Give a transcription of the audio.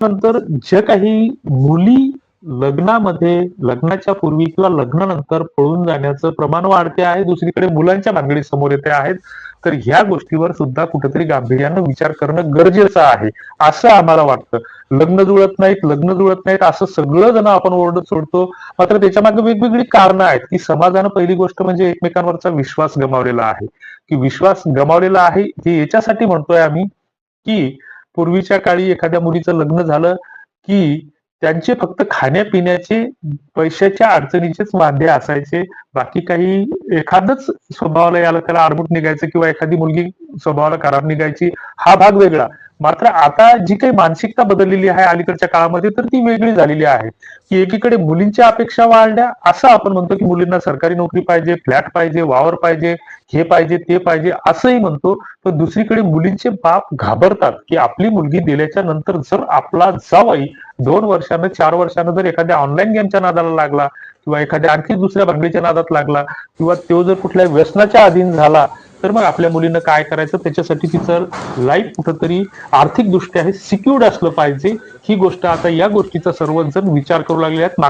नंतर जे काही मुली लग्नामध्ये, लग्नाच्या पूर्वी किंवा लग्नानंतर पळून जाण्याचं प्रमाण वाढते आहे. दुसरीकडे मुलांच्या भानगडी समोर येते आहेत. तर ह्या गोष्टीवर सुद्धा कुठेतरी गांभीर्यानं विचार करणं गरजेचं आहे, असं आम्हाला वाटतं. लग्न जुळत नाहीत असं सगळं जण आपण ओरडत सोडतो. मात्र त्याच्यामागे वेगवेगळी कारणं आहेत, की समाजानं पहिली गोष्ट म्हणजे एकमेकांवरचा विश्वास गमावलेला आहे. की विश्वास गमावलेला आहे हे याच्यासाठी म्हणतोय आम्ही, की पूर्वीच्या काळी एखाद्या मुलीचं लग्न झालं, की त्यांचे फक्त खाण्यापिण्याचे, पैशाच्या अडचणीचेच वांदे असायचे. बाकी काही एखादंच स्वभावाला याला त्याला आडमुठ निघायचं किंवा एखादी मुलगी स्वभावाला खराब निघायची, हा भाग वेगळा. मात्र आता जी काही मानसिकता बदललेली आहे अलीकडच्या काळामध्ये, तर ती वेगळी झालेली आहे, की एकीकडे मुलींच्या अपेक्षा वाढल्या. असं आपण म्हणतो, की मुलींना सरकारी नोकरी पाहिजे, फ्लॅट पाहिजे, वावर पाहिजे, हे पाहिजे, ते पाहिजे असंही म्हणतो. पण दुसरीकडे मुलींचे बाप घाबरतात, की आपली मुलगी दिल्याच्या नंतर जर आपला जावई 2 वर्षानं 4 वर्षानं जर एखाद्या ऑनलाईन गेमच्या नादाला लागला किंवा एखाद्या आणखी दुसऱ्या भानगडीच्या नादात लागला किंवा तो जर कुठल्या व्यसनाच्या अधीन झाला, तर मग आपल्या मुलीनं काय करायचं? त्याच्यासाठी तिचं लाईफ कुठंतरी आर्थिकदृष्ट्या हे सिक्युर्ड असलं पाहिजे. ही गोष्ट आता या गोष्टीचा सर्वजण विचार करू लागले आहेत.